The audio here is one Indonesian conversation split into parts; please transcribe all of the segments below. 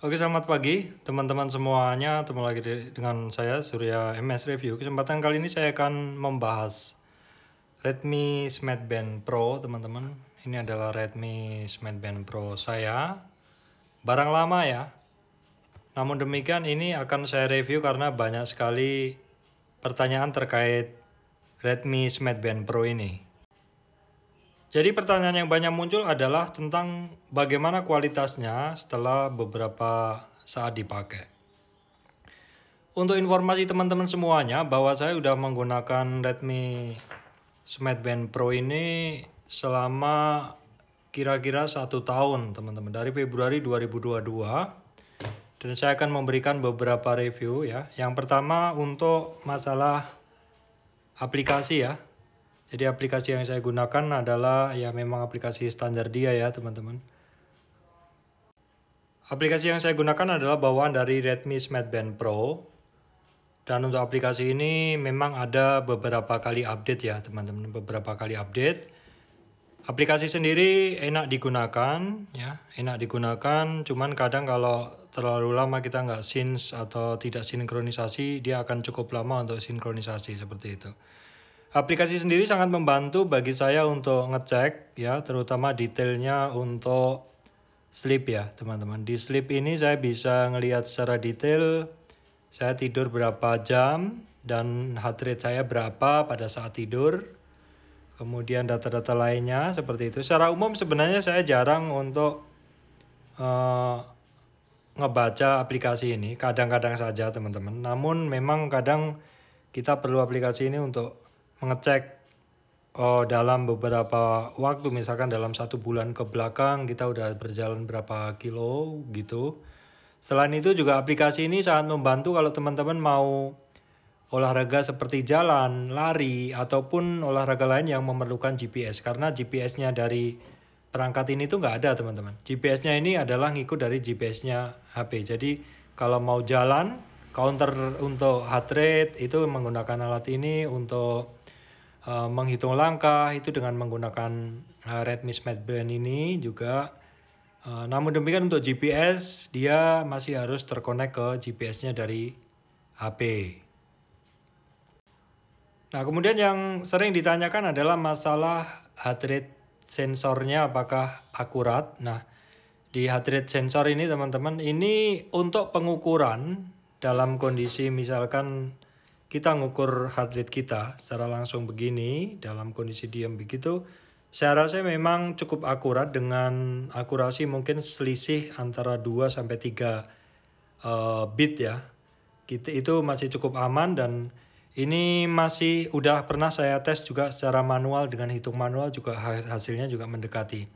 Oke, selamat pagi teman-teman semuanya. Ketemu lagi dengan saya Surya MS Review. Kesempatan kali ini saya akan membahas Redmi Smart Band Pro, teman-teman. Ini adalah Redmi Smart Band Pro saya. Barang lama ya. Namun demikian ini akan saya review karena banyak sekali pertanyaan terkait Redmi Smart Band Pro ini. Jadi pertanyaan yang banyak muncul adalah tentang bagaimana kualitasnya setelah beberapa saat dipakai. Untuk informasi teman-teman semuanya bahwa saya sudah menggunakan Redmi Smart Band Pro ini selama kira-kira 1 tahun teman-teman, dari Februari 2022. Dan saya akan memberikan beberapa review ya. Yang pertama untuk masalah aplikasi ya. Jadi aplikasi yang saya gunakan adalah ya memang aplikasi standar dia ya teman-teman. Aplikasi yang saya gunakan adalah bawaan dari Redmi Smart Band Pro. Dan untuk aplikasi ini memang ada beberapa kali update ya teman-teman, beberapa kali update. Aplikasi sendiri enak digunakan ya, enak digunakan. Cuman kadang kalau terlalu lama kita nggak sync atau tidak sinkronisasi, dia akan cukup lama untuk sinkronisasi seperti itu. Aplikasi sendiri sangat membantu bagi saya untuk ngecek ya, terutama detailnya untuk sleep ya teman-teman. Di sleep ini saya bisa ngelihat secara detail saya tidur berapa jam dan heart rate saya berapa pada saat tidur. Kemudian data-data lainnya seperti itu. Secara umum sebenarnya saya jarang untuk ngebaca aplikasi ini, kadang-kadang saja teman-teman. Namun memang kadang kita perlu aplikasi ini untuk mengecek dalam beberapa waktu, misalkan dalam 1 bulan ke belakang kita udah berjalan berapa kilo gitu. Selain itu juga aplikasi ini sangat membantu kalau teman-teman mau olahraga seperti jalan, lari, ataupun olahraga lain yang memerlukan GPS. Karena GPS-nya dari perangkat ini tuh nggak ada teman-teman. GPS-nya ini adalah ngikut dari GPS-nya HP. Jadi kalau mau jalan, counter untuk heart rate itu menggunakan alat ini, untuk menghitung langkah itu dengan menggunakan Redmi Smart Band ini juga. Namun demikian untuk GPS dia masih harus terkonek ke GPS-nya dari HP. Nah kemudian yang sering ditanyakan adalah masalah heart rate sensornya apakah akurat. Nah di heart rate sensor ini teman-teman, ini untuk pengukuran dalam kondisi misalkan kita ngukur heart rate kita secara langsung begini, dalam kondisi diam begitu, saya rasa memang cukup akurat dengan akurasi mungkin selisih antara 2-3 bit ya. Itu masih cukup aman dan ini masih udah pernah saya tes juga secara manual, dengan hitung manual juga hasilnya juga mendekati.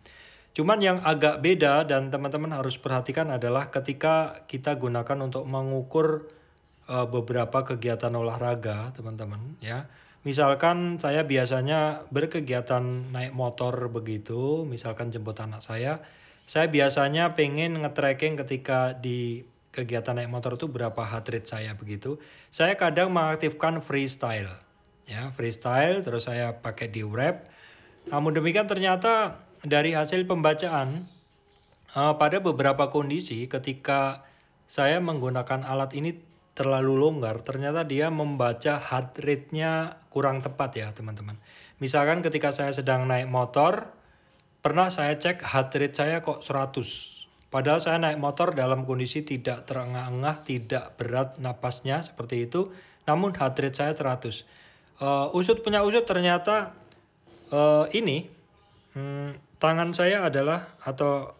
Cuman yang agak beda dan teman-teman harus perhatikan adalah ketika kita gunakan untuk mengukur beberapa kegiatan olahraga teman-teman ya. Misalkan saya biasanya berkegiatan naik motor begitu, misalkan jemput anak saya biasanya pengen nge-tracking ketika di kegiatan naik motor itu berapa heart rate saya begitu. Saya kadang mengaktifkan freestyle ya, freestyle terus saya pakai di wrap. Namun demikian ternyata dari hasil pembacaan pada beberapa kondisi ketika saya menggunakan alat ini terlalu longgar, ternyata dia membaca heart rate-nya kurang tepat ya teman-teman. Misalkan ketika saya sedang naik motor, pernah saya cek heart rate saya kok 100. Padahal saya naik motor dalam kondisi tidak terengah-engah, tidak berat napasnya seperti itu, namun heart rate saya 100. Usut punya usut ternyata tangan saya adalah, atau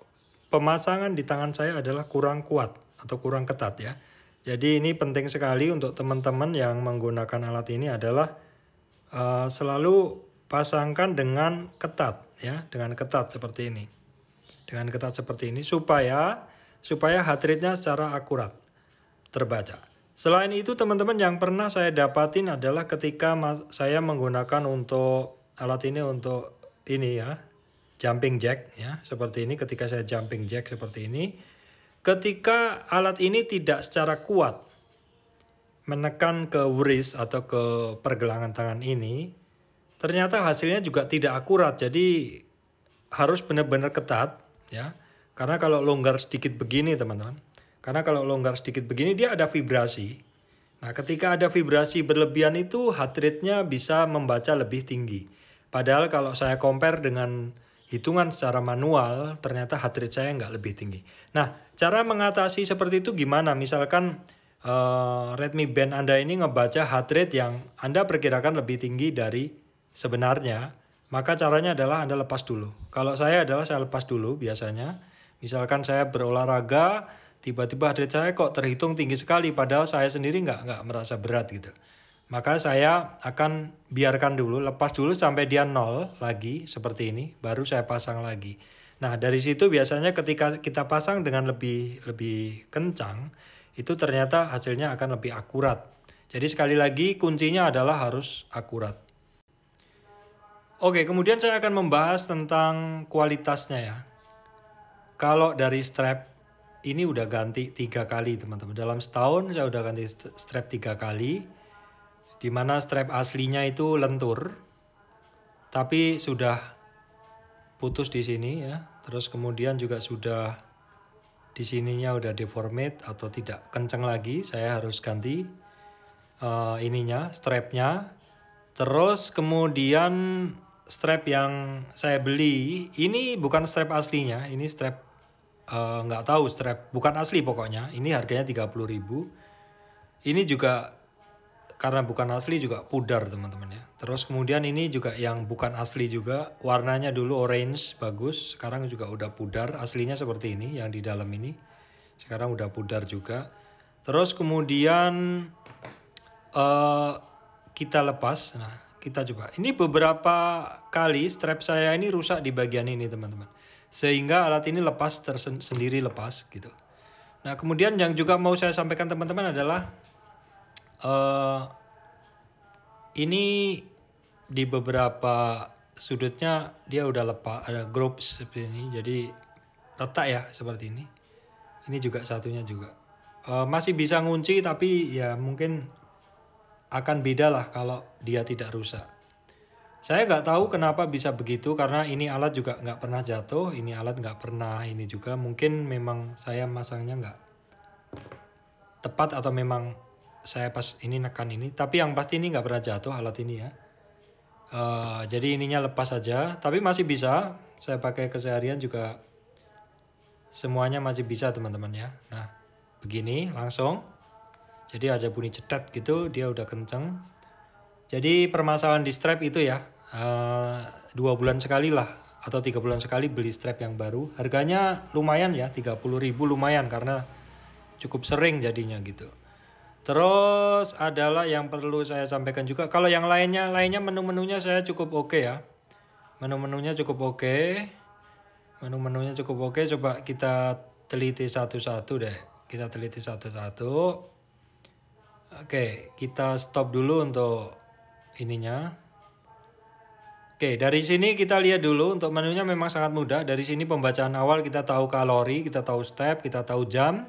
pemasangan di tangan saya adalah kurang kuat atau kurang ketat ya. Jadi ini penting sekali untuk teman-teman yang menggunakan alat ini adalah selalu pasangkan dengan ketat ya, dengan ketat seperti ini. Dengan ketat seperti ini supaya heart rate-nya secara akurat terbaca. Selain itu teman-teman, yang pernah saya dapatin adalah ketika saya menggunakan untuk alat ini untuk ini ya, jumping jack ya, seperti ini. Ketika saya jumping jack seperti ini, ketika alat ini tidak secara kuat menekan ke wrist atau ke pergelangan tangan ini, ternyata hasilnya juga tidak akurat. Jadi harus benar-benar ketat ya. Karena kalau longgar sedikit begini teman-teman, Karena kalau longgar sedikit begini dia ada vibrasi. Nah, ketika ada vibrasi berlebihan itu heart rate-nya bisa membaca lebih tinggi. Padahal kalau saya compare dengan hitungan secara manual, ternyata heart rate saya nggak lebih tinggi. Nah, cara mengatasi seperti itu gimana? Misalkan Redmi Band Anda ini ngebaca heart rate yang Anda perkirakan lebih tinggi dari sebenarnya, maka caranya adalah Anda lepas dulu. Kalau saya adalah saya lepas dulu biasanya. Misalkan saya berolahraga, tiba-tiba heart rate saya kok terhitung tinggi sekali, padahal saya sendiri nggak merasa berat gitu. Maka saya akan biarkan dulu, lepas dulu sampai dia 0 lagi seperti ini, baru saya pasang lagi. Nah, dari situ biasanya ketika kita pasang dengan lebih kencang, itu ternyata hasilnya akan lebih akurat. Jadi sekali lagi kuncinya adalah harus akurat. Oke, kemudian saya akan membahas tentang kualitasnya ya. Kalau dari strap, ini udah ganti 3 kali teman-teman. Dalam setahun saya udah ganti strap 3 kali. Dimana strap aslinya itu lentur. Tapi sudah putus di sini ya. Terus kemudian juga sudah di sininya udah deformate atau tidak kencang lagi. Saya harus ganti strapnya. Terus kemudian strap yang saya beli, ini bukan strap aslinya. Ini strap nggak tahu strap, bukan asli pokoknya. Ini harganya 30.000. Ini juga karena bukan asli juga pudar teman-teman ya. Terus kemudian ini juga yang bukan asli juga, warnanya dulu orange bagus, sekarang juga udah pudar. Aslinya seperti ini yang di dalam ini, sekarang udah pudar juga. Terus kemudian kita lepas. Nah, kita coba. Ini beberapa kali strap saya ini rusak di bagian ini teman-teman, sehingga alat ini lepas sendiri lepas gitu. Nah, kemudian yang juga mau saya sampaikan teman-teman adalah ini di beberapa sudutnya dia udah lepas, ada groove seperti ini, jadi retak ya seperti ini. Ini juga satunya juga masih bisa ngunci, tapi ya mungkin akan beda lah kalau dia tidak rusak. Saya nggak tahu kenapa bisa begitu, karena ini alat juga nggak pernah jatuh, ini alat nggak pernah ini juga. Mungkin memang saya masangnya nggak tepat atau memang saya pas ini nekan ini. Tapi yang pasti ini nggak pernah jatuh alat ini ya. Jadi ininya lepas saja, tapi masih bisa. Saya pakai keseharian juga semuanya masih bisa teman-teman ya. Nah begini langsung. Jadi ada bunyi cetat gitu, dia udah kenceng. Jadi permasalahan di strap itu ya, 2 bulan sekali lah atau 3 bulan sekali beli strap yang baru. Harganya lumayan ya, 30.000 lumayan karena cukup sering jadinya gitu. Terus adalah yang perlu saya sampaikan juga, kalau yang lainnya menu-menunya saya cukup oke ya. Menu-menunya cukup oke. Menu-menunya cukup oke, coba kita teliti satu-satu deh. Kita teliti satu-satu. Oke, kita stop dulu untuk ininya. Oke, dari sini kita lihat dulu untuk menunya memang sangat mudah. Dari sini pembacaan awal kita tahu kalori, kita tahu step, kita tahu jam,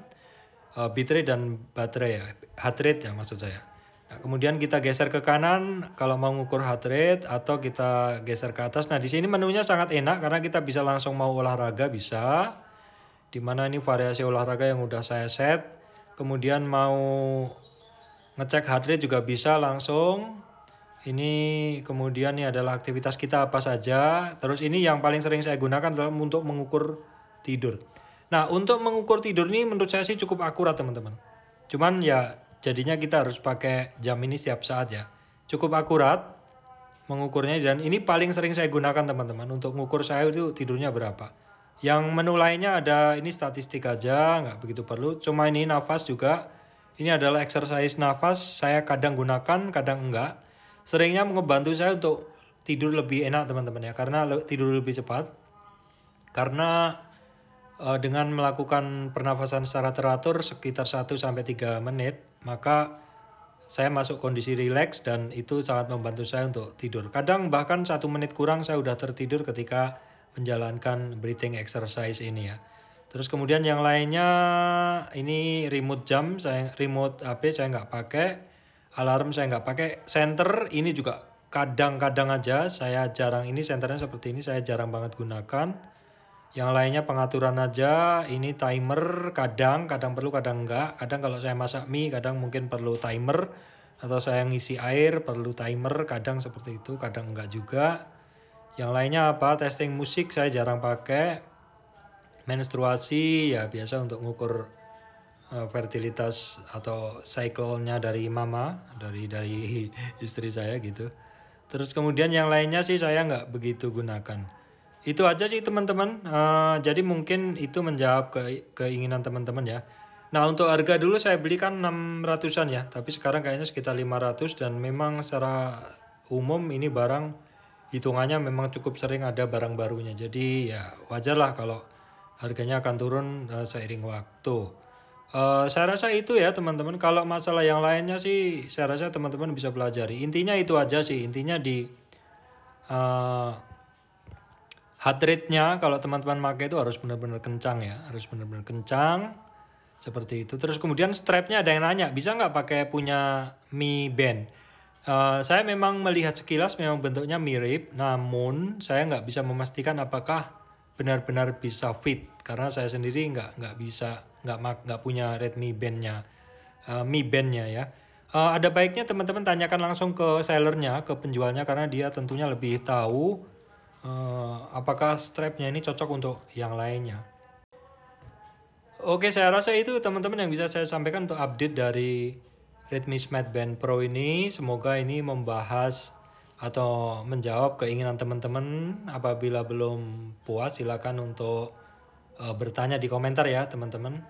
bitrate dan baterai ya, heart rate ya maksud saya. Nah, kemudian kita geser ke kanan kalau mau mengukur heart rate, atau kita geser ke atas. Nah, di sini menunya sangat enak karena kita bisa langsung mau olahraga bisa. Dimana ini variasi olahraga yang udah saya set. Kemudian mau ngecek heart rate juga bisa langsung. Ini kemudian ini adalah aktivitas kita apa saja. Terus ini yang paling sering saya gunakan adalah untuk mengukur tidur. Nah, untuk mengukur tidur ini menurut saya sih cukup akurat teman-teman. Cuman ya jadinya kita harus pakai jam ini setiap saat ya. Cukup akurat mengukurnya, dan ini paling sering saya gunakan teman-teman untuk mengukur saya itu tidurnya berapa. Yang menu lainnya ada ini statistik aja, nggak begitu perlu. Cuma ini nafas juga. Ini adalah exercise nafas, saya kadang gunakan, kadang enggak. Seringnya ngebantu saya untuk tidur lebih enak teman-teman ya, karena tidur lebih cepat. Karena dengan melakukan pernafasan secara teratur sekitar 1-3 menit, maka saya masuk kondisi rileks dan itu sangat membantu saya untuk tidur. Kadang bahkan 1 menit kurang saya udah tertidur ketika menjalankan breathing exercise ini ya. Terus kemudian yang lainnya ini remote jam, remote HP saya nggak pakai. Alarm saya nggak pakai. Center ini juga kadang-kadang aja, saya jarang, ini senternya seperti ini saya jarang banget gunakan. Yang lainnya pengaturan aja, ini timer kadang perlu kadang enggak. Kadang kalau saya masak mie kadang mungkin perlu timer, atau saya ngisi air perlu timer, kadang seperti itu, kadang enggak juga. Yang lainnya apa? Testing musik saya jarang pakai. Menstruasi ya biasa untuk ngukur fertilitas atau cycle-nya dari mama, dari istri saya gitu. Terus kemudian yang lainnya sih saya nggak begitu gunakan. Itu aja sih teman-teman. Jadi mungkin itu menjawab keinginan teman-teman ya. Nah untuk harga dulu saya belikan 600-an ya. Tapi sekarang kayaknya sekitar 500. Dan memang secara umum ini barang hitungannya memang cukup sering ada barang barunya. Jadi ya wajar lah kalau harganya akan turun seiring waktu. Saya rasa itu ya teman-teman. Kalau masalah yang lainnya sih saya rasa teman-teman bisa pelajari. Intinya itu aja sih. Intinya di heart rate-nya kalau teman-teman pakai itu harus benar-benar kencang ya, harus benar-benar kencang seperti itu. Terus kemudian strapnya ada yang nanya, bisa nggak pakai punya Mi Band? Saya memang melihat sekilas memang bentuknya mirip, namun saya nggak bisa memastikan apakah benar-benar bisa fit karena saya sendiri nggak punya Redmi Band-nya, Mi Band-nya ya. Ada baiknya teman-teman tanyakan langsung ke sellernya, ke penjualnya karena dia tentunya lebih tahu apakah strapnya ini cocok untuk yang lainnya. Oke, saya rasa itu teman-teman yang bisa saya sampaikan untuk update dari Redmi Smart Band Pro ini. Semoga ini membahas atau menjawab keinginan teman-teman. Apabila belum puas silakan untuk bertanya di komentar ya teman-teman.